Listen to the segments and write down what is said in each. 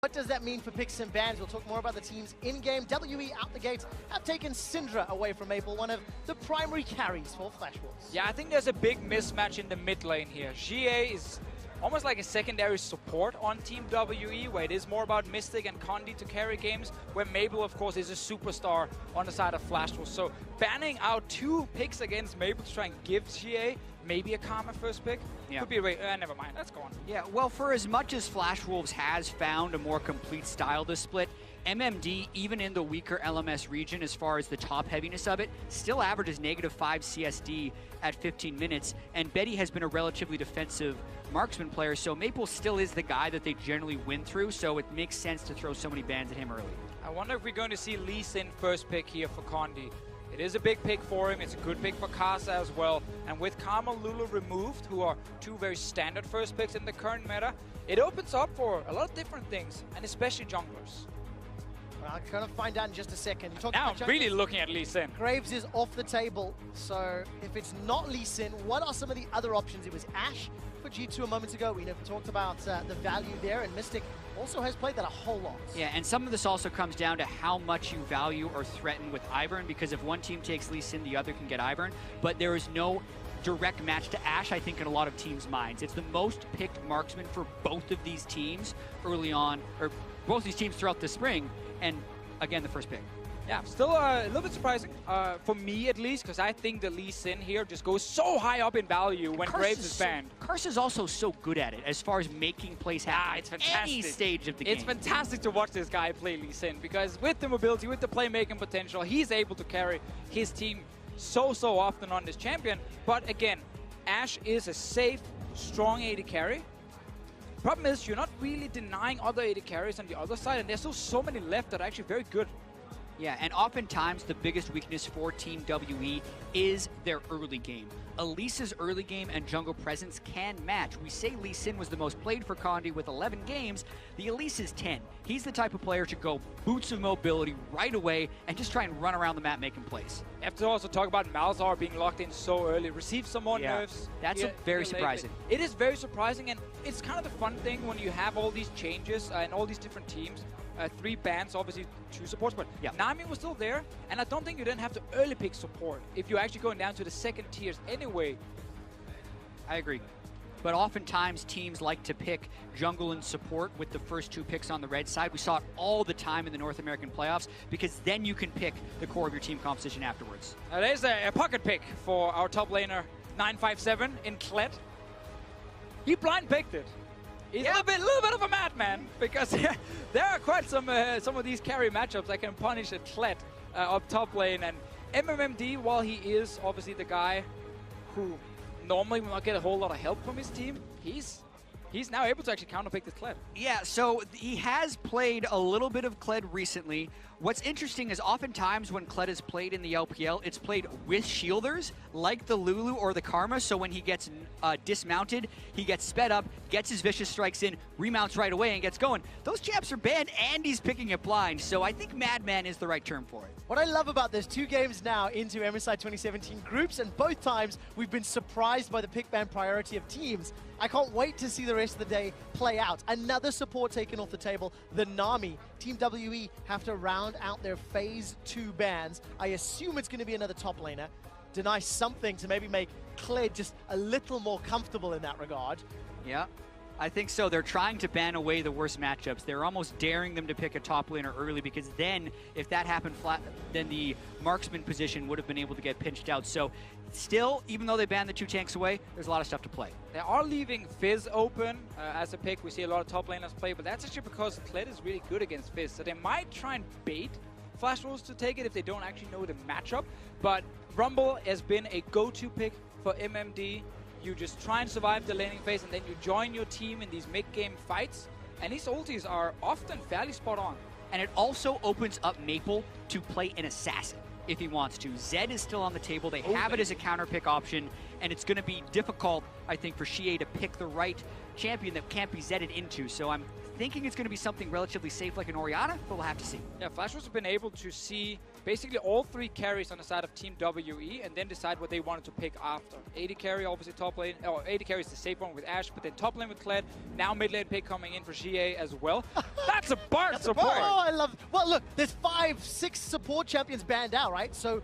What does that mean for picks and bans? We'll talk more about the teams in-game. WE out the gates have taken Syndra away from Maple, one of the primary carries for Flash Wolves. Yeah, I think there's a big mismatch in the mid lane here. GA is almost like a secondary support on Team WE, where it is more about Mystic and Condi to carry games, where Maple, of course, is a superstar on the side of Flash Wolves. So banning out 2 picks against Maple to try and give GA maybe a Karma first pick could be a never mind. Let's go on. Yeah, well, for as much as Flash Wolves has found a more complete style to split, MMD, even in the weaker LMS region as far as the top heaviness of it, still averages -5 CSD at 15 minutes, and Betty has been a relatively defensive marksman player, so Maple still is the guy that they generally win through, so it makes sense to throw so many bans at him early. I wonder if we're going to see Lee Sin first pick here for Condi. It is a big pick for him. It's a good pick for Kasa as well. And with Karma Lulu removed, who are 2 very standard first picks in the current meta, it opens up for a lot of different things, and especially junglers. Well, I'll kind of find out in just a second. Now I'm really looking at Lee Sin. Graves is off the table, so if it's not Lee Sin, what are some of the other options? It was Ashe for G2 a moment ago. We never talked about the value there, and Mystic also has played that a whole lot. Yeah, and some of this also comes down to how much you value or threaten with Ivern, because if one team takes Lee Sin, the other can get Ivern, but there is no direct match to Ashe, I think, in a lot of teams' minds. It's the most picked marksman for both of these teams early on, or both these teams throughout the spring, and again, the first pick. Yeah, still a little bit surprising, for me at least, because I think the Lee Sin here just goes so high up in value when Graves is banned. Curse is also so good at it as far as making plays happen it's fantastic. Any stage of the game. It's fantastic to watch this guy play Lee Sin, because with the mobility, with the playmaking potential, he's able to carry his team so often on this champion. But again, Ashe is a safe, strong AD carry. Problem is, you're not really denying other AD carries on the other side, and there's still so many left that are actually very good. Yeah, and oftentimes the biggest weakness for Team WE is their early game. Elisa's early game and jungle presence can match. We say Lee Sin was the most played for Condi with 11 games. The Elisa's 10. He's the type of player to go boots of mobility right away and just try and run around the map making plays. You have to also talk about Malzahar being locked in so early. Receive some more nerfs. That's very surprising. It is very surprising, and it's kind of the fun thing when you have all these changes and all these different teams. 3 bans, obviously 2 supports, but Nami was still there, and I don't think you didn't have to early pick support if you're actually going down to the second tiers anyway. I agree. But oftentimes teams like to pick jungle and support with the first 2 picks on the red side. We saw it all the time in the North American playoffs, because then you can pick the core of your team composition afterwards. There's a pocket pick for our top laner, 957 in Kled. He blind picked it. He's a little bit of a madman, because there are quite some of these carry matchups that can punish a Kled up top lane. And MMD, while he is obviously the guy who normally will not get a whole lot of help from his team, he's now able to actually counterpick this Kled. Yeah, so he has played a little bit of Kled recently. What's interesting is oftentimes when Kled is played in the LPL, it's played with shielders, like the Lulu or the Karma, so when he gets dismounted, he gets sped up, gets his Vicious Strikes in, remounts right away, and gets going. Those champs are banned, and he's picking it blind, so I think Madman is the right term for it. What I love about this, 2 games now into MSI 2017 groups, and both times we've been surprised by the pick ban priority of teams. I can't wait to see the rest of the day play out. Another support taken off the table, the Nami. Team WE have to round out their phase 2 bans. I assume it's going to be another top laner. Deny something to maybe make Kled just a little more comfortable in that regard. Yeah, I think so. They're trying to ban away the worst matchups. They're almost daring them to pick a top laner early, because then, if that happened flat, then the marksman position would have been able to get pinched out. So still, even though they banned the 2 tanks away, there's a lot of stuff to play. They are leaving Fizz open as a pick. We see a lot of top laners play, but that's actually because Kled is really good against Fizz. So they might try and bait Flash Wolves to take it if they don't actually know the matchup. But Rumble has been a go-to pick for MMD. You just try and survive the laning phase, and then you join your team in these mid-game fights. And these ultis are often fairly spot on. And it also opens up Maple to play an assassin if he wants to. Zed is still on the table. They have it as a counter pick option, and it's going to be difficult, I think, for Xie to pick the right champion that can't be Zedded into. So I'm thinking it's going to be something relatively safe like an Orianna, but we'll have to see. Yeah, Flash Wolves have been able to see basically all 3 carries on the side of Team WE and then decide what they wanted to pick after. AD carry, obviously top lane. Oh, AD carry is the safe one with Ashe, but then top lane with Kled. Now mid lane pick coming in for GA as well. That's a Bard support. Oh, I love it. Well, look, there's 5, 6 support champions banned out, right? So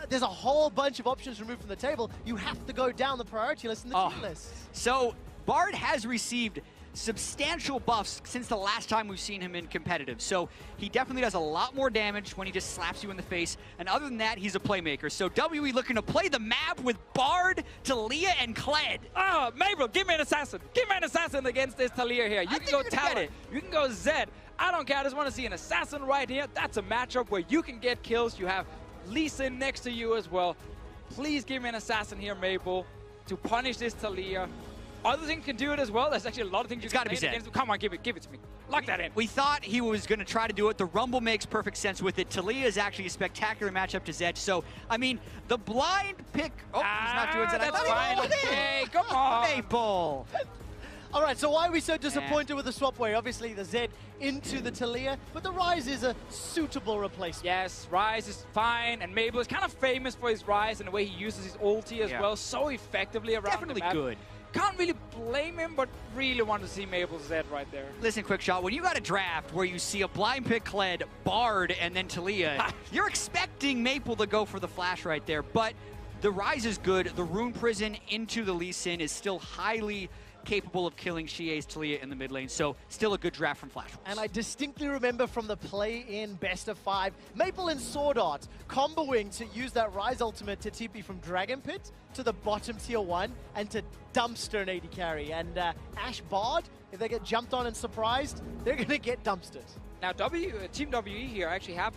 there's a whole bunch of options removed from the table. You have to go down the priority list and the team list. So Bard has received substantial buffs since the last time we've seen him in competitive. So he definitely does a lot more damage when he just slaps you in the face. And other than that, he's a playmaker. So WE looking to play the map with Bard, Taliyah, and Kled. Oh, Mabel, give me an assassin. Give me an assassin against this Taliyah here. You can go Talon. You can go Zed. I don't care. I just want to see an assassin right here. That's a matchup where you can get kills. You have Lee Sin next to you as well. Please give me an assassin here, Mabel, to punish this Taliyah. Other things can do it as well. There's actually a lot of things you can do against. Come on, give it to me. Lock that in. We thought he was going to try to do it. The Rumble makes perfect sense with it. Taliyah is actually a spectacular matchup to Zed. So, I mean, the blind pick. Oh, he's not doing Zed. That's fine. Okay, come on. Maple. All right, so why are we so disappointed with the swap way? Obviously, the Zed into the Taliyah, but the Ryze is a suitable replacement. Yes, Ryze is fine, and Mabel is kind of famous for his Ryze and the way he uses his ulti as well, so effectively around Definitely the map. good. Can't really blame him, but really want to see Mabel's Zed right there. Listen, quick shot. When you got a draft where you see a blind pick Kled, Bard, and then Taliyah, you're expecting Maple to go for the flash right there. But the Ryze is good. The Rune Prison into the Lee Sin is still highly capable of killing Xie's Taliyah in the mid lane. So still a good draft from Flash Wolves. And I distinctly remember from the play-in best of 5, Maple and Sword Art comboing to use that Ryze ultimate to TP from Dragon Pit to the bottom tier 1 and to dumpster an AD carry. And Ashe Bard, if they get jumped on and surprised, they're going to get dumpstered. Now, Team WE here actually have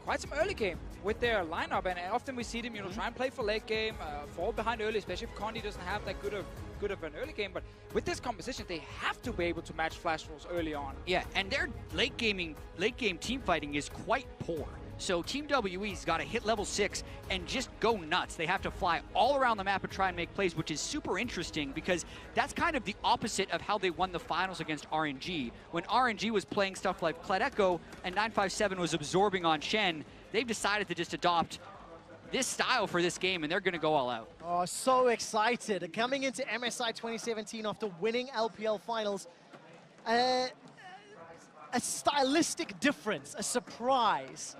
quite some early game with their lineup, and often we see them, try and play for late game, fall behind early, especially if Condi doesn't have that good of an early game. But with this composition, they have to be able to match Flash Wolves early on. Yeah, and their late game team fighting is quite poor. So Team WE's got to hit level 6 and just go nuts. They have to fly all around the map and try and make plays, which is super interesting because that's kind of the opposite of how they won the finals against RNG. When RNG was playing stuff like Kled Echo and 957 was absorbing on Shen, they've decided to just adopt this style for this game, and they're going to go all out. Oh, so excited. Coming into MSI 2017 after winning LPL finals, a stylistic difference, a surprise.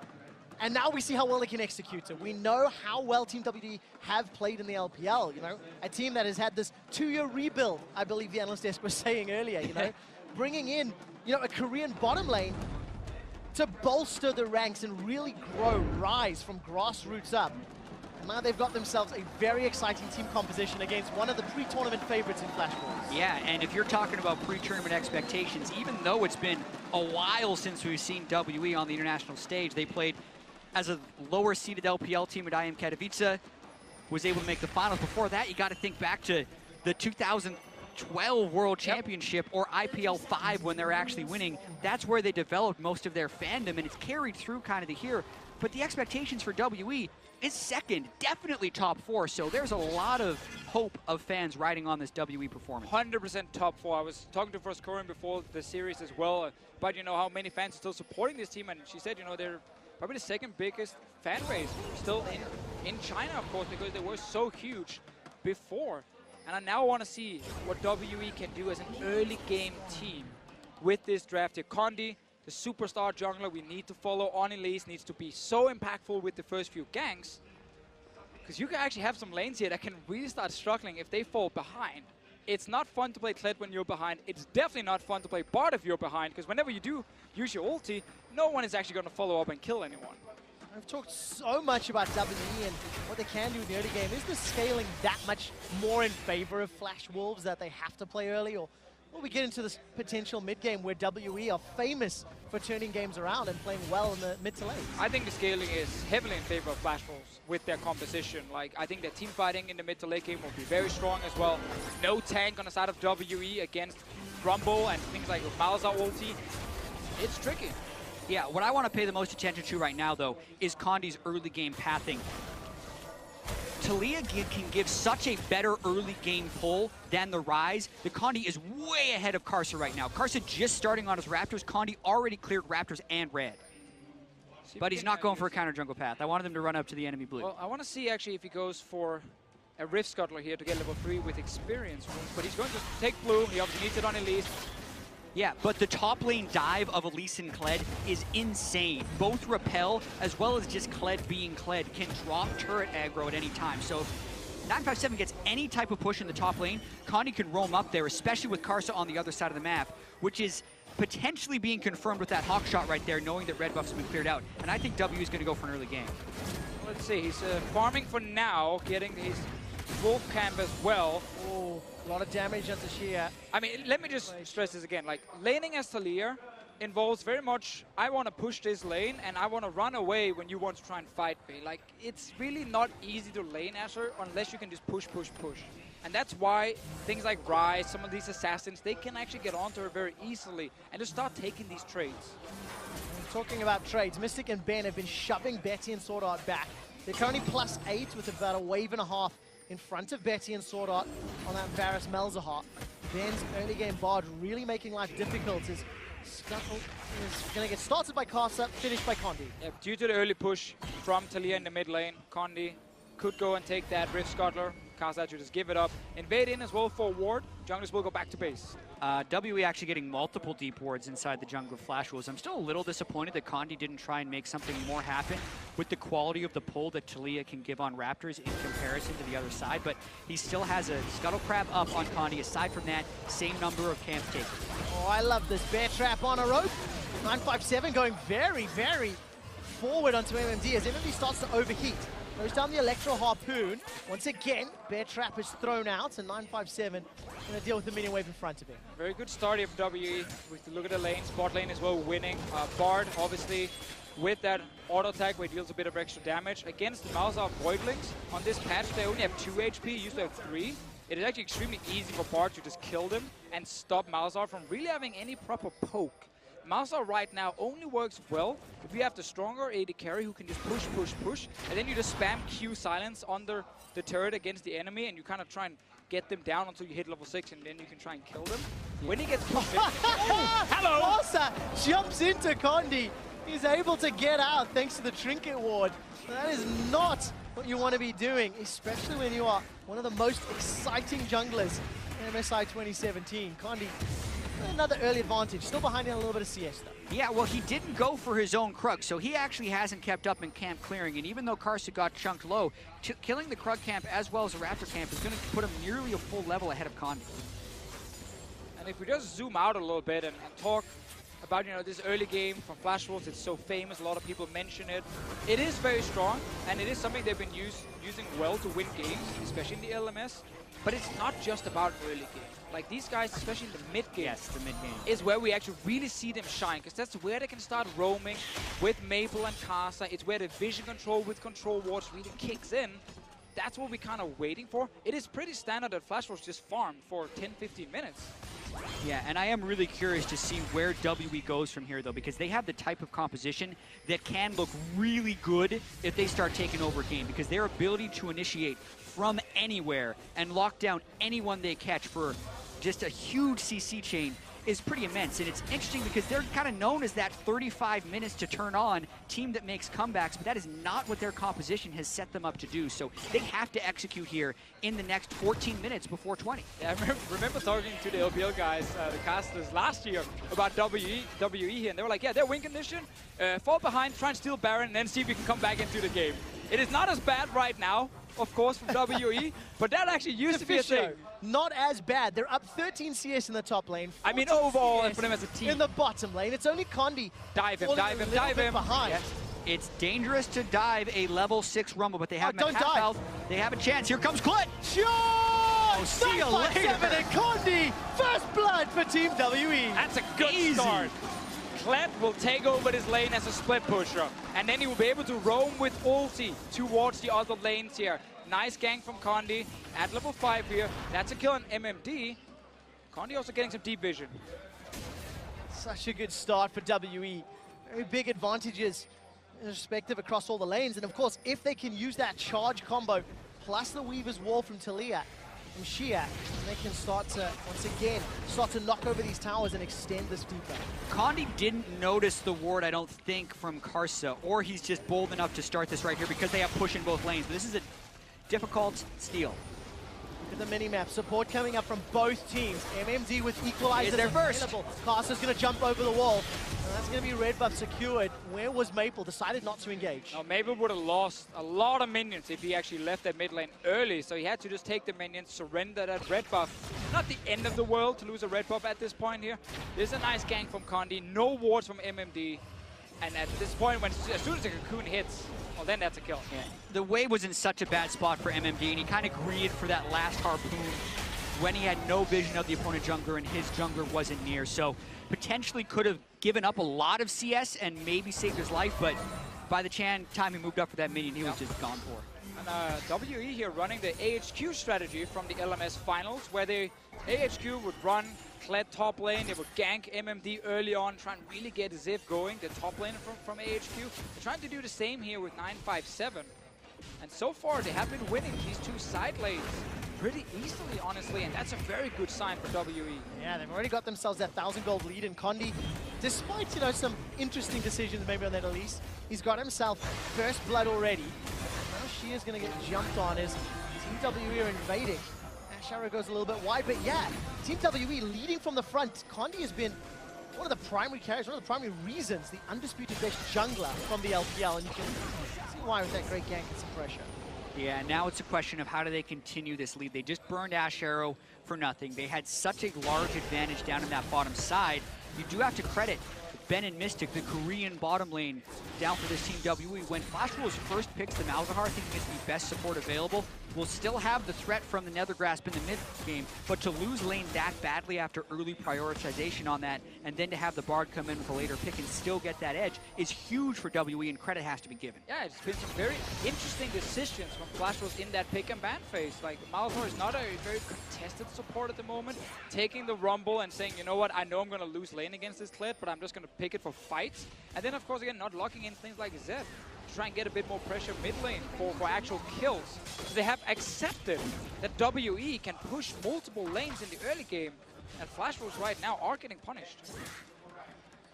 And now we see how well they can execute it. We know how well Team WD have played in the LPL, a team that has had this 2-year rebuild, I believe the analyst desk was saying earlier, bringing in, a Korean bottom lane to bolster the ranks and really grow, rise from grassroots up. And now they've got themselves a very exciting team composition against one of the pre-tournament favorites in Flash Wolves. Yeah, and if you're talking about pre-tournament expectations, even though it's been a while since we've seen WE on the international stage, they played as a lower-seeded LPL team at IM Katowice, was able to make the finals. Before that, you got to think back to the 2012 World Championship or IPL 5 when they're actually winning. That's where they developed most of their fandom, and it's carried through kind of to here. But the expectations for WE is second, definitely top 4, so there's a lot of hope of fans riding on this WE performance. 100% top 4. I was talking to First Korean before the series as well, but how many fans are still supporting this team, and she said, they're probably the second biggest fan base still in China, of course, because they were so huge before. And I now want to see what WE can do as an early game team with this draft here. Condi, the superstar jungler we need to follow on Elise, needs to be so impactful with the first few ganks, because you can actually have some lanes here that can really start struggling if they fall behind. It's not fun to play Kled when you're behind. It's definitely not fun to play Bard if you're behind, because whenever you do use your ulti, no one is actually going to follow up and kill anyone. I've talked so much about WE and what they can do in the early game. Is the scaling that much more in favor of Flash Wolves that they have to play early? Or will we get into this potential mid-game where WE are famous for turning games around and playing well in the mid to late? I think the scaling is heavily in favor of Flash Wolves with their composition. I think their team fighting in the mid to late game will be very strong as well. No tank on the side of WE against Rumble and things like Malza ulti. It's tricky. Yeah, what I want to pay the most attention to right now, though, is Condi's early game pathing. Talia can give such a better early game pull than the Rise. The Condi is way ahead of Karsa right now. Karsa just starting on his Raptors. Condi already cleared Raptors and Red. But he's not going for a counter jungle path. I wanted him to run up to the enemy blue. Well, I want to see actually if he goes for a Rift Scuttler here to get level 3 with experience runes. But he's going to take blue. He obviously needs it on Elise. Yeah, but the top lane dive of Elise and Kled is insane. Both Repel, as well as just Kled being Kled, can drop turret aggro at any time. So if 957 gets any type of push in the top lane, Condi can roam up there, especially with Karsa on the other side of the map, which is potentially being confirmed with that Hawk shot right there, knowing that red buff's been cleared out. And I think W is going to go for an early game. Let's see, he's farming for now, getting his Wolf Camp as well. Oh, a lot of damage onto Shia. I mean, let me just stress this again. Like, laning as Talia involves very much, I want to push this lane, and I want to run away when you want to try and fight me. Like, it's really not easy to lane as her unless you can just push, push, push. And that's why things like Rise, some of these assassins, they can actually get onto her very easily and just start taking these trades. Talking about trades, Mystic and Ben have been shoving Betty and Sword Art back. They're currently +8 with about a wave and a half in front of Betty and Sword Art on that Varus Malzahar. Ben's early game Bard really making life difficult as Scuttle is going to get started by Karsa, finished by Condi. Yep, due to the early push from Talia in the mid lane, Condi could go and take that Rift Scuttler. Karsa should just give it up. Invade in as well for a ward. Junglers will go back to base. WE actually getting multiple deep wards inside the jungle of Flash Wolves. I'm still a little disappointed that Condi didn't try and make something more happen with the quality of the pull that Talia can give on Raptors in comparison to the other side, but he still has a Scuttle Crab up on Condi. Aside from that, same number of camps taken. Oh, I love this bear trap on a rope. 957 going very, very forward onto MMD as MMD starts to overheat. Goes down the Electro Harpoon. Once again, bear trap is thrown out, and 957 going to deal with the minion wave in front of him. Very good start of WE. With the look at the lane, spot lane as well winning. Bard, obviously, with that auto attack where it deals a bit of extra damage. Against the Malzahar Voidlings, on this patch, they only have 2 HP, used to have 3. It is actually extremely easy for Bard to just kill them and stop Malzahar from really having any proper poke. Malzahar right now only works well if you have the stronger AD carry who can just push, push, push, and then you just spam Q silence under the turret against the enemy, and you kind of try and get them down until you hit level 6, and then you can try and kill them. Yeah. When he gets pushed in, hello! Karsa jumps into Condi. He's able to get out thanks to the trinket ward. That is not what you want to be doing, especially when you are one of the most exciting junglers in MSI 2017. Condi, another early advantage, still behind in a little bit of CS though. Yeah, well, he didn't go for his own Krug, so he actually hasn't kept up in camp clearing. And even though Karsa got chunked low, killing the Krug camp as well as the Raptor camp is going to put him nearly a full level ahead of Condi. And if we just zoom out a little bit and talk about, you know, this early game from Flash Wolves, it's so famous, a lot of people mention it. It is very strong, and it is something they've been using well to win games, especially in the LMS. But it's not just about early game. Like these guys, especially in the mid game, yes, the mid game is where we actually really see them shine, because that's where they can start roaming with Maple and Karsa. It's where the vision control with control wards really kicks in. That's what we're kind of waiting for. It is pretty standard that Flash Wolves just farm for 10-15 minutes. Yeah, and I am really curious to see where WE goes from here, though, because they have the type of composition that can look really good if they start taking over a game, because their ability to initiate from anywhere and lock down anyone they catch for just a huge CC chain is pretty immense. And it's interesting because they're kind of known as that 35 minutes to turn on team that makes comebacks, but that is not what their composition has set them up to do. So they have to execute here in the next 14 minutes before 20. Yeah, I remember talking to the LPL guys, the casters last year about WE here, and they were like, yeah, they're win condition, fall behind, try and steal Baron, and then see if we can come back into the game. It is not as bad right now, of course, from WE, but that actually used to be a thing. Not as bad. They're up 13 CS in the top lane. I mean, overall, and for them as a team. In the bottom lane, it's only Condi. Dive him, dive him, dive him. Behind. Yes. It's dangerous to dive a level 6 Rumble, but they have him at half health. They have a chance. Here comes Kled. Sure! Oh, see you later. 957 and Condi. First blood for Team WE. That's a good start. Kled will take over this lane as a split pusher, and then he will be able to roam with ulti towards the other lanes here. Nice gank from Condi at level 5 here. That's a kill on MMD. Condi also getting some deep vision. Such a good start for WE. Very big advantages respective across all the lanes. And of course, if they can use that charge combo plus the Weaver's Wall from Talia, from Shia, and they can start to, once again, knock over these towers and extend this deeper. Condi didn't notice the ward, I don't think, from Karsa, or he's just bold enough to start this right here because they have push in both lanes. But this is a difficult steal. Look at the mini-map. Support coming up from both teams. MMD with equalizers there first. available. Karsa's going to jump over the wall. And that's going to be red buff secured. Where was Maple? Decided not to engage. Now, Maple would have lost a lot of minions if he actually left that mid lane early. So he had to just take the minions, surrender that red buff. Not the end of the world to lose a red buff at this point here. This is a nice gank from Condi. No wards from MMD. And at this point, as soon as the cocoon hits, well, then that's a kill. Yeah. The wave was in such a bad spot for MMD, and he kind of greeted for that last harpoon when he had no vision of the opponent jungler, and his jungler wasn't near. So potentially could have given up a lot of CS and maybe saved his life, but by the time he moved up for that minion, he was just gone for. And WE here running the AHQ strategy from the LMS finals, where the AHQ would run Kled top lane, they would gank MMD early on, try and really get Ziv going, the top lane from AHQ. They're trying to do the same here with 957. And so far, they have been winning these two side lanes pretty easily, honestly, and that's a very good sign for WE. Yeah, they've already got themselves that 1,000 gold lead, and Condi, despite, you know, some interesting decisions maybe on that Elise, he's got himself first blood already. Now she is going to get jumped on as Team WE are invading. Ashara goes a little bit wide, but yeah, Team WE leading from the front. Condi has been one of the primary carriers, one of the primary reasons, the undisputed best jungler from the LPL, and you can see why with that great gank and some pressure. Yeah, now it's a question of how do they continue this lead. They just burned Ash Arrow for nothing. They had such a large advantage down in that bottom side. You do have to credit Ben and Mystic, the Korean bottom lane, down for this Team WE. When Flash Rules first picks the Malzahar, thinking it's the best support available, will still have the threat from the Nether Grasp in the mid game, but to lose lane that badly after early prioritization on that, and then to have the Bard come in with a later pick and still get that edge, is huge for WE, and credit has to be given. Yeah, it's been some very interesting decisions from Flash Rules in that pick and ban phase. Like, Malzahar is not a very contested support at the moment, taking the Rumble and saying, you know what, I know I'm going to lose lane against this Kled, but I'm just going to pick it for fights. And then, of course, again, not locking in things like Zed to try and get a bit more pressure mid lane for actual kills. So they have accepted that WE can push multiple lanes in the early game, and Flash Rules right now are getting punished.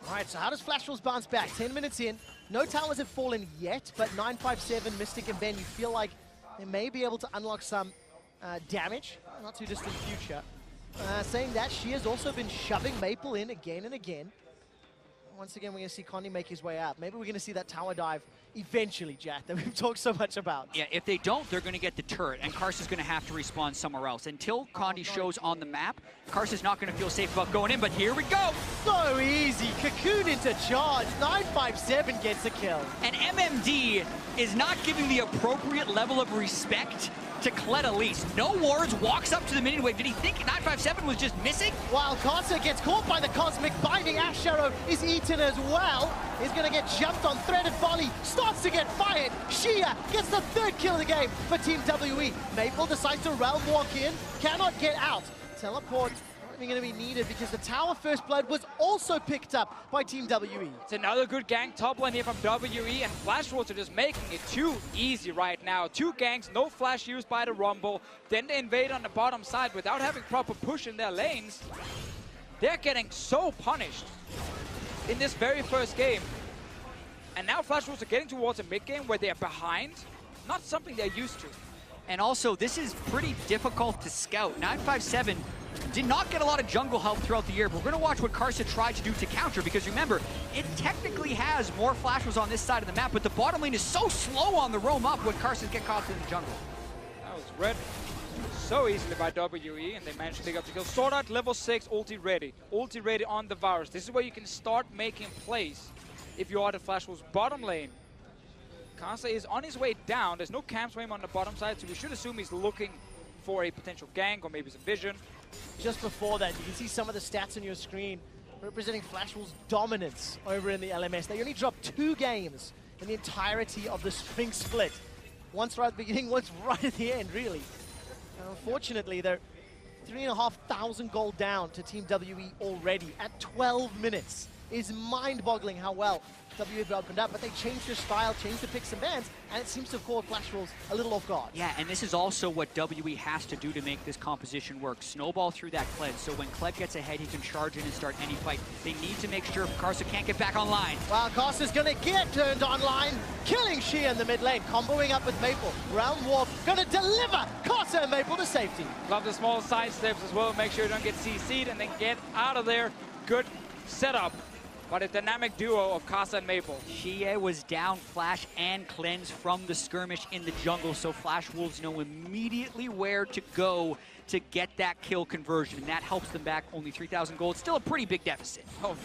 All right, so how does Flash Rules bounce back? 10 minutes in, no towers have fallen yet, but 957, Mystic and Ben, you feel like they may be able to unlock some damage, not too distant future. Saying that, she has also been shoving Maple in again and again. Once again, we're going to see Condi make his way out. Maybe we're going to see that tower dive eventually, Jack, that we've talked so much about. Yeah, if they don't, they're going to get the turret, and Karsa's going to have to respawn somewhere else. Until Condi shows on the map, Karsa's not going to feel safe about going in, but here we go! So easy! Cocoon into charge. 957 gets a kill. And MMD is not giving the appropriate level of respect to Kled Elise. No wards, walks up to the minion wave. Did he think 957 was just missing? While Karsa gets caught by the Cosmic Binding, Ash Arrow is eaten as well. He's going to get jumped on, threaded volley, starts to get fired. Shia gets the third kill of the game for Team WE. Maple decides to realm walk in, cannot get out. Teleport not even going to be needed because the tower first blood was also picked up by Team WE. It's another good gank top lane here from WE, and Flash Rules are just making it too easy right now. Two ganks, no flash used by the Rumble. Then they invade on the bottom side without having proper push in their lanes. They're getting so punished in this very first game. And now Flash Rules are getting towards a mid game where they're behind. Not something they're used to. And also, this is pretty difficult to scout. 957 did not get a lot of jungle help throughout the year, but we're going to watch what Karsa tried to do to counter, because remember, it technically has more flashes on this side of the map, but the bottom lane is so slow on the roam up when Karsa get caught in the jungle. That was read so easily by WE, and they managed to pick up the kill. Sword Art level 6, ulti ready. Ulti ready on the Varus. This is where you can start making plays if you are the Flash Rules bottom lane. Karsa is on his way down. There's no camps for him on the bottom side, so we should assume he's looking for a potential gank or maybe some vision. Just before that, you can see some of the stats on your screen representing Flash Rules' dominance over in the LMS. They only dropped 2 games in the entirety of the spring split. Once right at the beginning, once right at the end, really. And unfortunately, they're 3,500 gold down to Team WE already at 12 minutes is mind-boggling how well WE opened up, but they changed their style, changed the picks and bans, and it seems to have caught Flash Wolves a little off guard. Yeah, and this is also what WE has to do to make this composition work. Snowball through that Kled, so when Kled gets ahead, he can charge in and start any fight. They need to make sure Karsa can't get back online. Well, Karsa's gonna get turned online, killing Shia in the mid lane, comboing up with Maple. Round Warp gonna deliver Karsa and Maple to safety. Love the small side steps as well. Make sure you don't get CC'd and then get out of there. Good setup. But a dynamic duo of Karsa and Maple. Shia was down Flash and Cleanse from the skirmish in the jungle, so Flash Wolves know immediately where to go to get that kill conversion, and that helps them back only 3,000 gold. Still a pretty big deficit. Oh,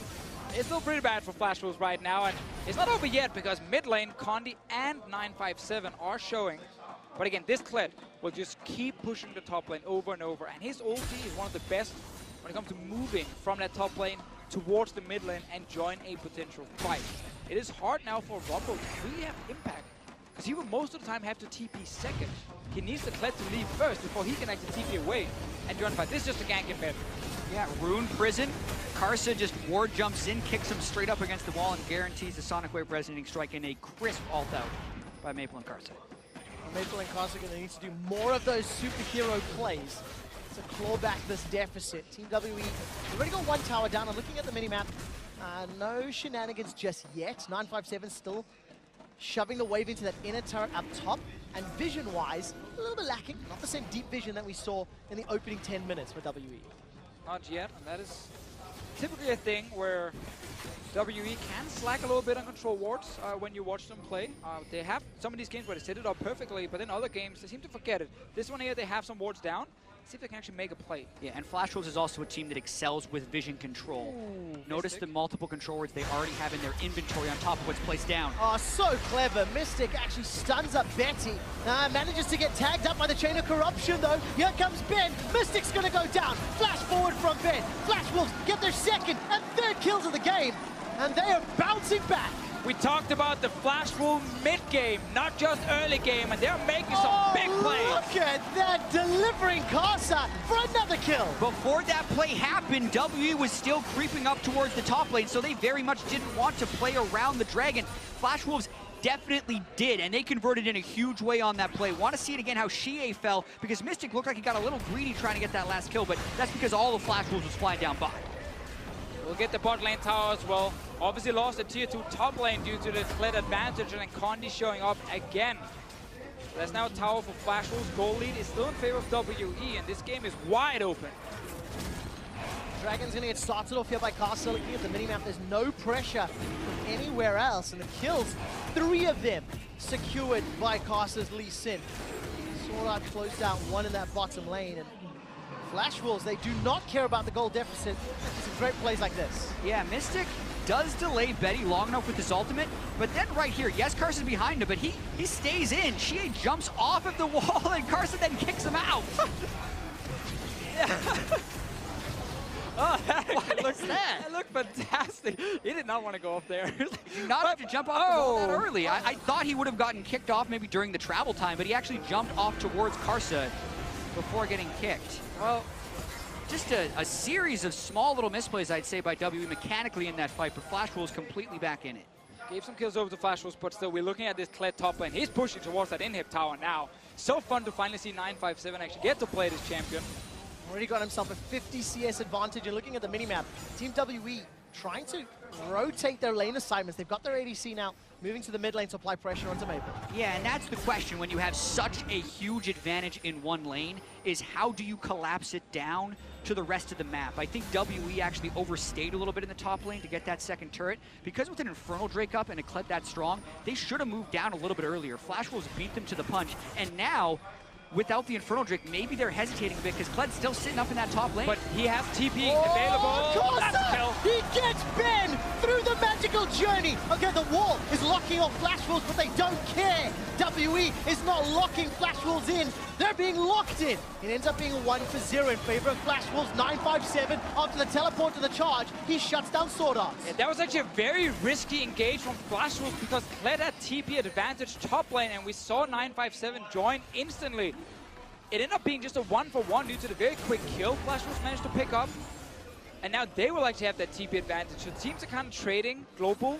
it's still pretty bad for Flash Wolves right now, and it's not over yet because mid lane, Condi and 957 are showing. But again, this Kled will just keep pushing the top lane over and over, and his ulti is one of the best when it comes to moving from that top lane towards the mid lane and join a potential fight. It is hard now for Rumble to really have impact, because he will most of the time have to TP second. He needs the Kled to leave first before he can actually TP away and join the fight. This is just a gank in mid. Yeah, Rune Prison. Karsa just ward jumps in, kicks him straight up against the wall, and guarantees the Sonic Wave Resonating Strike in a crisp ult out by Maple and Karsa. Maple and Karsa are going to need to do more of those superhero plays to claw back this deficit. Team WE already got one tower down. I'm looking at the minimap. No shenanigans just yet. 957 still shoving the wave into that inner turret up top. And vision-wise, a little bit lacking. Not the same deep vision that we saw in the opening 10 minutes for WE. Not yet, and that is typically a thing where WE can slack a little bit on control wards when you watch them play. They have some of these games where they set it up perfectly, but in other games, they seem to forget it. This one here, they have some wards down. See if they can actually make a play. Yeah, and Flash Wolves is also a team that excels with vision control. Ooh, Mystic. Notice the multiple control wards they already have in their inventory on top of what's placed down. Oh, so clever. Mystic actually stuns up Betty. Manages to get tagged up by the Chain of Corruption, though. Here comes Ben. Mystic's going to go down. Flash forward from Ben. Flash Wolves get their second and third kills of the game. And they are bouncing back. We talked about the Flash Wolf mid-game, not just early game, and they're making some big plays. Look at that, delivering Karsa for another kill. Before that play happened, WE was still creeping up towards the top lane, so they very much didn't want to play around the Dragon. Flash Wolves definitely did, and they converted in a huge way on that play. Want to see it again how Shie fell, because Mystic looked like he got a little greedy trying to get that last kill, but that's because all the Flash Wolves was flying down by. We'll get the bot lane tower as well. Obviously lost the tier 2 top lane due to the Kled advantage, and then Condi showing up again. There's now a tower for Flash Wolves. Goal lead is still in favor of WE, and this game is wide open. Dragon's going to get started off here by Karsa. Looking at the minimap, there's no pressure from anywhere else, and the kills, 3 of them secured by Karsa's Lee Sin. Sword closed out one in that bottom lane, and Flash Wolves, they do not care about the goal deficit. Some great plays like this. Yeah, Mystic does delay Betty long enough with his ultimate, but then right here, yes, Karsa's behind him, but he stays in. Shie jumps off of the wall, and Karsa then kicks him out. Oh, that looks that? That looked fantastic. He did not want to go up there. Not have to jump off the wall that early. I thought he would have gotten kicked off maybe during the travel time, but he actually jumped off towards Karsa before getting kicked. Well, just a series of small little misplays, I'd say, by WE mechanically in that fight, but Flash Wolves completely back in it. Gave some kills over to Flash Wolves, but still, we're looking at this Kled top lane. He's pushing towards that inhib tower now. So fun to finally see 957 actually get to play this champion. Already got himself a 50 CS advantage, and looking at the minimap, Team WE trying to rotate their lane assignments. They've got their ADC now, moving to the mid lane to apply pressure onto Maple. Yeah, and that's the question when you have such a huge advantage in one lane, is how do you collapse it down to the rest of the map? I think WE actually overstayed a little bit in the top lane to get that second turret. Because with an Infernal Drake up and a Kled that strong, they should have moved down a little bit earlier. Flash Wolves beat them to the punch, and now, without the Infernal Drake, maybe they're hesitating a bit because Kled's still sitting up in that top lane. But he has TP available. That's a kill. He gets Ben through the magical journey. Okay, the wall is locking off Flash Wolves, but they don't care. WE is not locking Flash Wolves in. They're being locked in. It ends up being a 1-0 in favor of Flash Wolves. 957 after the teleport to the charge. He shuts down Sword Arts. Yeah, that was actually a very risky engage from Flash Wolves because Kled had TP advantage top lane, and we saw 957 join instantly. It ended up being just a 1-for-1 due to the very quick kill Flash Wolves managed to pick up. And now they will actually have that TP advantage. So teams are kind of trading global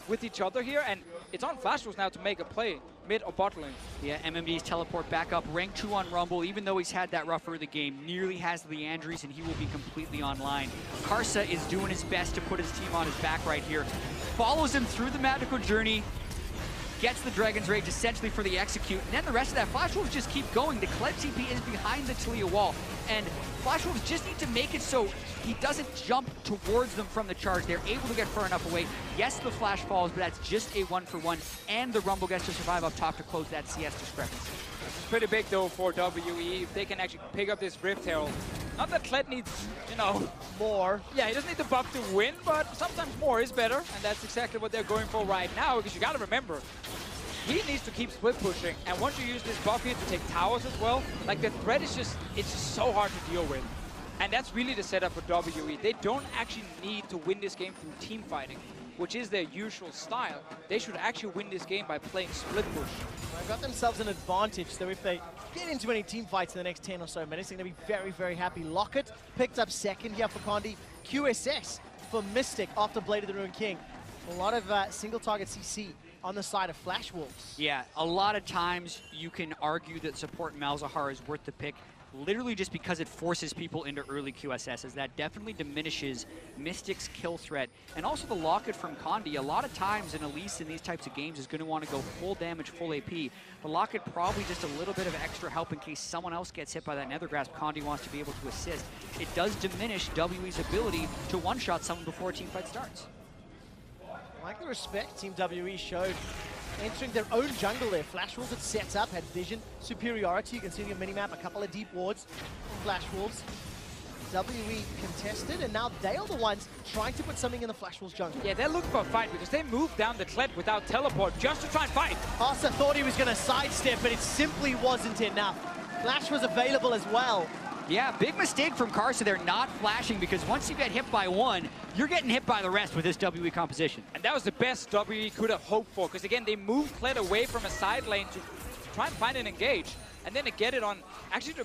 with each other here. And it's on Flash Wolves now to make a play, mid or bot lane. Yeah, MMD's teleport back up. Rank 2 on Rumble, even though he's had that rough early game, nearly has Leandries, and he will be completely online. Karsa is doing his best to put his team on his back right here. Follows him through the magical journey, gets the Dragon's Rage essentially for the execute, and then the rest of that, Flash Wolves just keep going. The Kled TP is behind the Talia wall, and Flash Wolves just need to make it so he doesn't jump towards them from the charge. They're able to get far enough away. Yes, the flash falls, but that's just a 1-for-1, and the Rumble gets to survive up top to close that CS discrepancy. It's pretty big, though, for WE if they can actually pick up this Rift Herald. Not that Kled needs, you know, more. Yeah, he doesn't need the buff to win, but sometimes more is better, and that's exactly what they're going for right now, because you got to remember, he needs to keep split pushing, and once you use this buff here to take towers as well, like the threat is just, it's just so hard to deal with. And that's really the setup for WE. They don't actually need to win this game through team fighting, which is their usual style. They should actually win this game by playing split push. They've got themselves an advantage, so if they get into any team fights in the next 10 or so minutes, they're going to be very, very happy. Locket picked up second here for Condi. QSS for Mystic after Blade of the Ruined King. A lot of single target CC on the side of Flash Wolves. Yeah, a lot of times you can argue that support Malzahar is worth the pick, literally just because it forces people into early QSS, as that definitely diminishes Mystic's kill threat. And also the Locket from Condi, a lot of times an Elise in these types of games is going to want to go full damage, full AP. The Locket probably just a little bit of extra help in case someone else gets hit by that Nether Grasp. Condi wants to be able to assist. It does diminish WE's ability to one-shot someone before a team fight starts. I like the respect Team WE showed entering their own jungle there. Flash Wolves had set up, had vision superiority. You can see on your minimap a couple of deep wards from Flash Wolves. WE contested, and now they are the ones trying to put something in the Flash Wolves jungle. Yeah, they're looking for a fight because they moved down the Kled without teleport just to try and fight. Asa thought he was going to sidestep, but it simply wasn't enough. Flash was available as well. Yeah, big mistake from Karsa there, not flashing, because once you get hit by one, you're getting hit by the rest with this WE composition. And that was the best WE could have hoped for, because again, they moved Kled away from a side lane to try and find an engage, and then to get it on, actually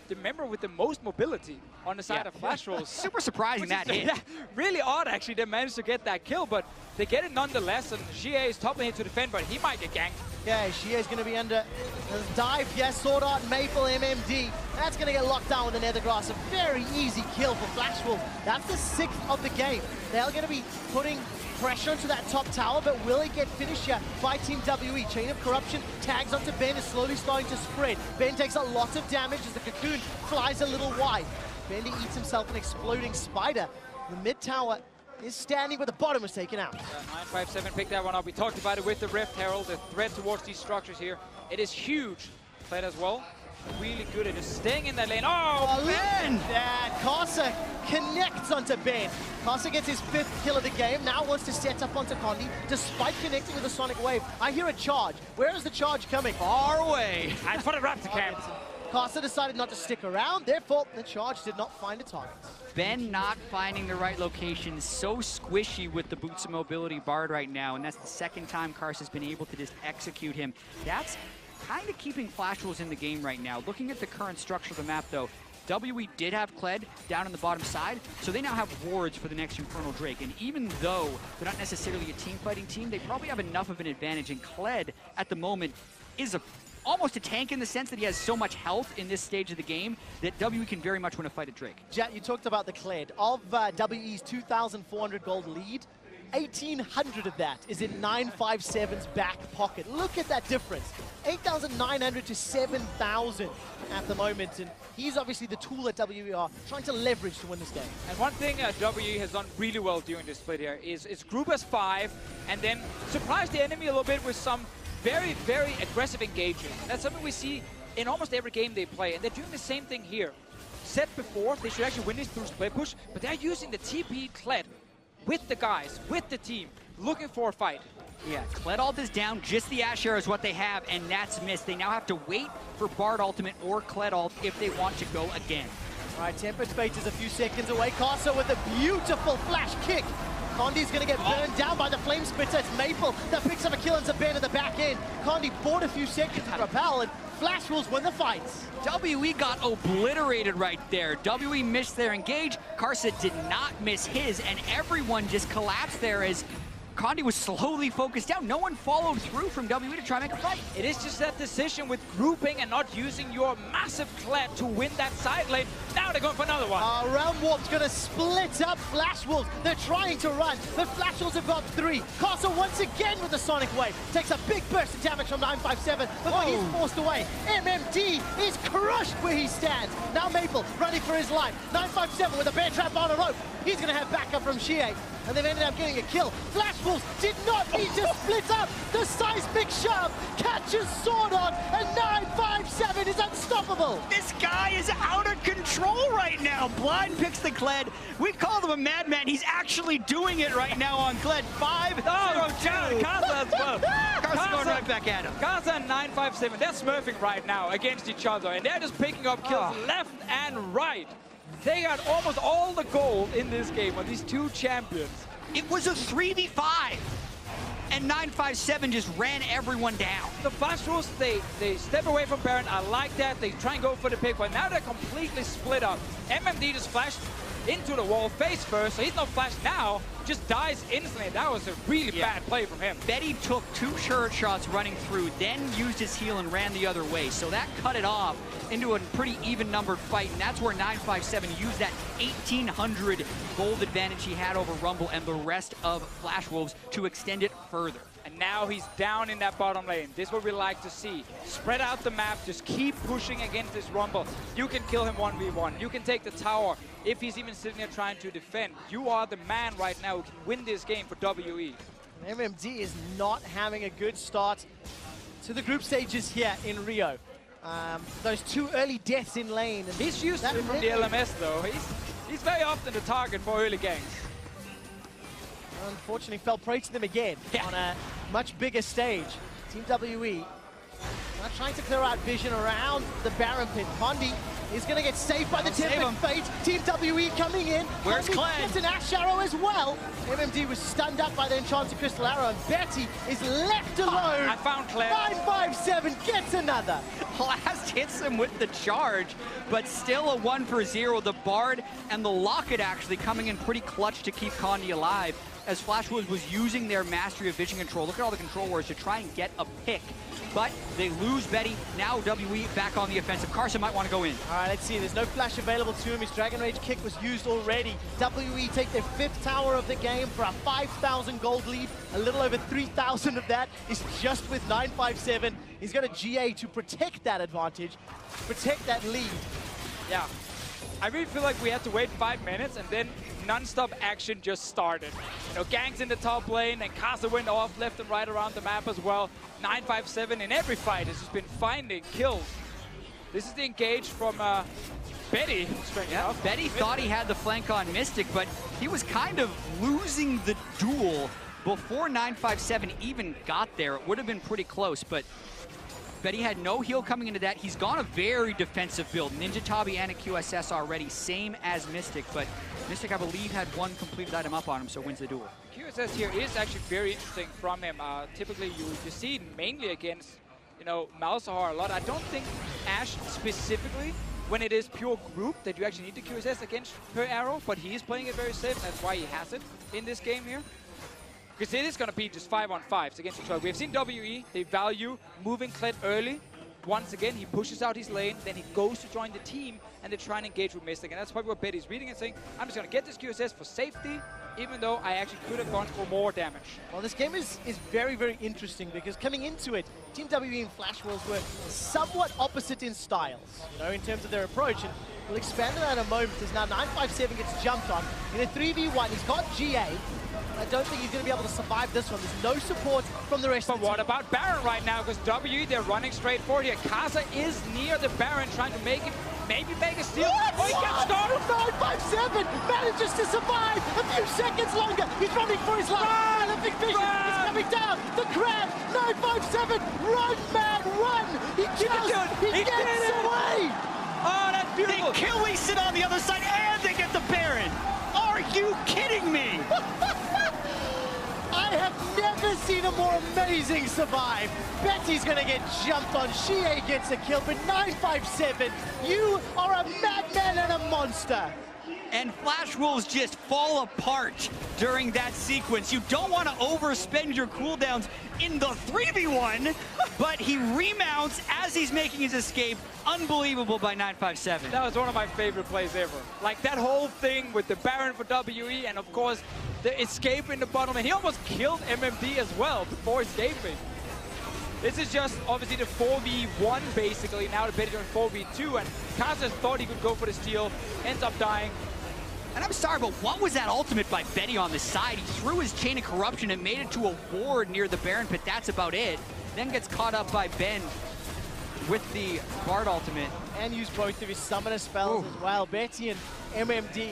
the member with the most mobility on the side of Flash Wolves. Super surprising that hit. Yeah, really odd, actually, they managed to get that kill, but they get it nonetheless, and GA is top lane to defend, but he might get ganked. Yeah, Shia is going to be under a dive. Yes, Sword Art, Maple, MMD. That's going to get locked down with the Nether Grass. A very easy kill for Flash Wolves. That's the 6th of the game. They're going to be putting pressure onto that top tower, but will it get finished here by Team WE? Chain of Corruption tags onto Ben, is slowly starting to spread. Ben takes a lot of damage as the cocoon flies a little wide. Bendy eats himself an exploding spider. The mid tower is standing, but the bottom was taken out. 957 picked that one up. We talked about it with the Rift Herald, the threat towards these structures here. It is huge. Played as well. Really good at just staying in that lane. Oh, Ben! That Karsa connects onto Ben. Karsa gets his 5th kill of the game. Now wants to set up onto Condi, despite connecting with a Sonic Wave. I hear a charge. Where is the charge coming? Far away. And for the Raptor camp. Karsa decided not to stick around, therefore the charge did not find a target. Ben not finding the right location, so squishy with the Boots of Mobility Bard right now, and that's the 2nd time Karsa's been able to just execute him. That's kind of keeping Flash Wolves in the game right now. Looking at the current structure of the map, though, WE did have Kled down on the bottom side, so they now have wards for the next Infernal Drake. And even though they're not necessarily a team-fighting team, they probably have enough of an advantage. And Kled, at the moment, is almost a tank in the sense that he has so much health in this stage of the game that WE can very much win a fight at Drake. Jet, you talked about the Kled. Of WE's 2,400 gold lead, 1,800 of that is in 957's back pocket. Look at that difference. 8,900 to 7,000 at the moment. And he's obviously the tool that WE are trying to leverage to win this game. And one thing WE has done really well during this split here is group as 5 and then surprise the enemy a little bit with some very, very aggressive engaging. That's something we see in almost every game they play, and they're doing the same thing here. Said before, they should actually win this through split push, but they're using the TP Kled with the guys, with the team, looking for a fight. Yeah, Kled ult is down, just the Ash Arrow is what they have, and that's missed. They now have to wait for Bard ultimate or Kled ult if they want to go again. All right, Tempered Fate is a few seconds away. Karsa with a beautiful flash kick Condi's going to get burned down by the Flame Spitter. It's Maple that picks up a kill and Zaban at the back end. Condi bought a few seconds to repel, and Flash Wolves win the fights. WE got obliterated right there. WE missed their engage. Karsa did not miss his, and everyone just collapsed there as Condi was slowly focused down. No one followed through from WE to try and make a fight. It is just that decision with grouping and not using your massive Kled to win that side lane. Now they're going for another one. Realm Warp's going to split up Flash Wolves. They're trying to run, but Flash Wolves have got 3. Castle once again with the Sonic Wave. Takes a big burst of damage from 957 before he's forced away. MMD is crushed where he stands. Now Maple running for his life. 957 with a bear trap on a rope. He's going to have backup from Shie, and they've ended up getting a kill. Flash Wolves did not need to split up. The seismic shove catches Swordon, and 957 is unstoppable. This guy is out of control right now. Blind picks the Kled. We called him a madman. He's actually doing it right now on Kled. 5-0-2. Karsa as well. Karsa going right back at him. Karsa and 957, they're smurfing right now against each other, and they're just picking up kills left and right. They got almost all the gold in this game on these two champions. It was a 3v5, and 957 just ran everyone down. The Flash Wolves, they step away from Baron. I like that. They try and go for the pick, but now they're completely split up. MMD just flashed into the wall face first, so he's not flashed now, just dies instantly. That was a really bad play from him. Betty took 2 turret shots running through, then used his heal and ran the other way. So that cut it off into a pretty even-numbered fight, and that's where 957 used that 1,800 gold advantage he had over Rumble and the rest of Flash Wolves to extend it further. And now he's down in that bottom lane. This is what we like to see. Spread out the map, just keep pushing against this Rumble. You can kill him 1v1. You can take the tower if he's even sitting there trying to defend. You are the man right now who can win this game for WE. MMD is not having a good start to the group stages here in Rio. Those 2 early deaths in lane. And he's used to it from the LMS though. He's very often the target for early ganks. Unfortunately fell prey to them again on a much bigger stage. Team WE now trying to clear out vision around the Baron pit. Condi is going to get saved by the Tempered Fate. Team WE coming in. Where's Kled? Gets an Ash Arrow as well. MMD was stunned up by the Enchanted Crystal Arrow, and Betty is left alone. I found Kled. 957 gets another. Blast hits him with the charge, but still a 1 for 0. The Bard and the Locket actually coming in pretty clutch to keep Condi alive, as Flash Wolves was using their mastery of vision control. Look at all the control wars to try and get a pick. But they lose Betty. Now WE back on the offensive. Carson might want to go in. All right, let's see. There's no flash available to him. His Dragon Rage kick was used already. WE take their 5th tower of the game for a 5,000 gold lead. A little over 3,000 of that is just with 957. He's got a GA to protect that advantage, protect that lead. Yeah. I really feel like we had to wait 5 minutes and then non-stop action just started. You know, ganks in the top lane and Karsa went off left and right around the map as well. 957 in every fight has just been finding kills. This is the engage from Betty. Betty thought he had the flank on Mystic, but he was kind of losing the duel before 957 even got there. It would have been pretty close, but Betty had no heal coming into that. He's gone a very defensive build. Ninja Tabi and a QSS already, same as Mystic, but Mystic, I believe, had 1 completed item up on him, so wins the duel. QSS here is actually very interesting from him. Typically, you see it mainly against, you know, Malzahar a lot. I don't think Ashe specifically, when it is pure group, that you actually need the QSS against her arrow, but he is playing it very safe, and that's why he has it in this game here. Because it is going to be just 5-on-5s against each other. We've seen WE, they value moving Kled early. Once again, he pushes out his lane, then he goes to join the team, and they try and engage with Mystic. And that's probably what Betty's reading and saying, I'm just going to get this QSS for safety, even though I actually could have gone for more damage. Well, this game is very, very interesting because coming into it, Team WE and Flash Wolves were somewhat opposite in styles, you know, in terms of their approach. And we'll expand on that in a moment as now 957 gets jumped on. In a 3v1, he's got GA. I don't think he's going to be able to survive this one. There's no support from the rest of the team. But what about Baron right now? Because WE, they're running straight forward here. Karsa is near the Baron, trying to make it, maybe make a steal. What? Oh, he gets started! 957 manages to survive a few seconds longer. He's running for his life. The big vision is coming down. The crab, 957, run, man, run! He gets away! Oh, that's beautiful. They kill Lee Sin on the other side, and they get the Baron. Are you kidding me? have never seen a more amazing survive. Betty's gonna get jumped on. Shie gets a kill, but 957, you are a madman and a monster. And Flash Wolves just fall apart during that sequence. You don't want to overspend your cooldowns in the 3v1, but he remounts as he's making his escape. Unbelievable by 957. That was one of my favorite plays ever. Like that whole thing with the Baron for WE and of course the escape in the bottom. And he almost killed MMD as well before escaping. This is just obviously the 4v1 basically. Now the Betty on 4v2 and Kazas thought he could go for the steal, ends up dying. And I'm sorry, but what was that ultimate by Betty on the side? He threw his Chain of Corruption and made it to a ward near the Baron pit. That's about it. Then gets caught up by Ben with the Bard ultimate. And used both of his summoner spells as well. Betty and MMD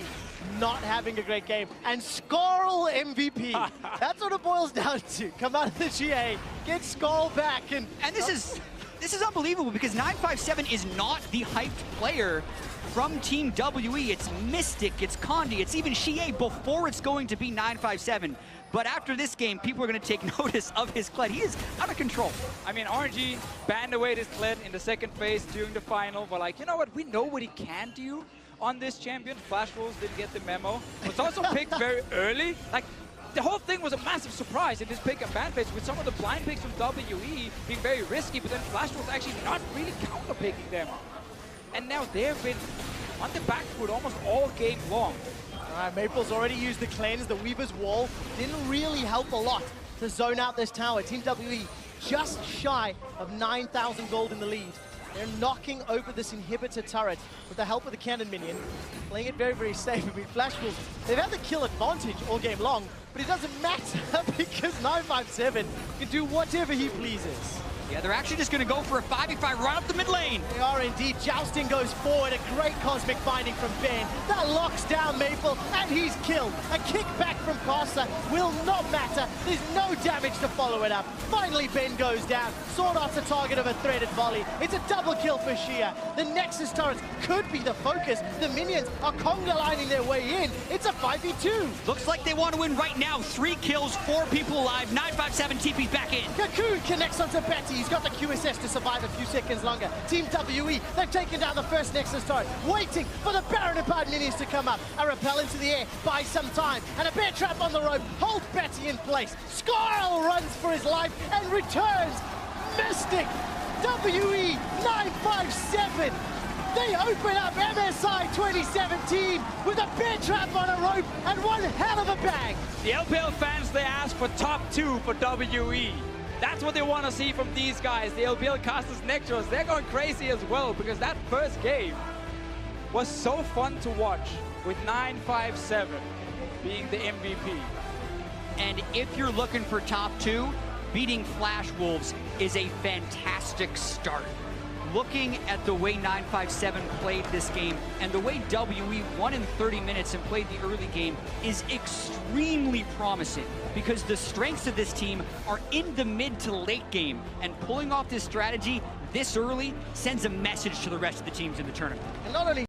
not having a great game. And Skarl MVP. That's what it boils down to. Come out of the GA, get Skarl back. And this is unbelievable because 957 is not the hyped player from Team WE. It's Mystic, it's Condi, it's even Shie before it's going to be 957. But after this game, people are going to take notice of his Kled. He is out of control. I mean, RNG banned away this Kled in the second phase during the final. But like, you know what? We know what he can do on this champion. Flash Wolves didn't get the memo. It's also picked very early. Like, the whole thing was a massive surprise in this pick and ban phase with some of the blind picks from WE being very risky, but then Flash Wolves actually not really counter-picking them. And now they've been on the back foot almost all game long. All right, Maple's already used the cleanse. The Weaver's Wall didn't really help a lot to zone out this tower. Team WE just shy of 9,000 gold in the lead. They're knocking over this inhibitor turret with the help of the cannon minion, playing it very, very safe. I mean, Flash Wolves, they've had the kill advantage all game long, but it doesn't matter because 957 can do whatever he pleases. Yeah, they're actually just going to go for a 5v5 right up the mid lane. They are indeed. Jousting goes forward. A great cosmic binding from Ben. That locks down Maple, and he's killed. A kickback from Casa will not matter. There's no damage to follow it up. Finally, Ben goes down. Sword off the target of a threaded volley. It's a double kill for Shia. The Nexus turrets could be the focus. The minions are conga lining their way in. It's a 5v2. Looks like they want to win right now. 3 kills, 4 people alive. 957 TP's back in. Cocoon connects onto Betty. He's got the QSS to survive a few seconds longer. Team WE, they've taken down the first Nexus turret, waiting for the Baron and Bard minions to come up. A rappel into the air, buys some time, and a bear trap on the rope holds Betty in place. Skarl runs for his life and returns. Mystic, WE 957. They open up MSI 2017 with a bear trap on a rope and one hell of a bang. The LPL fans, they ask for top 2 for WE. That's what they want to see from these guys. The LPL casters next to us, they're going crazy as well because that first game was so fun to watch with 957 being the MVP. And if you're looking for top 2, beating Flash Wolves is a fantastic start. Looking at the way 957 played this game and the way WE won in 30 minutes and played the early game is extremely promising because the strengths of this team are in the mid to late game, and pulling off this strategy this early sends a message to the rest of the teams in the tournament. And not only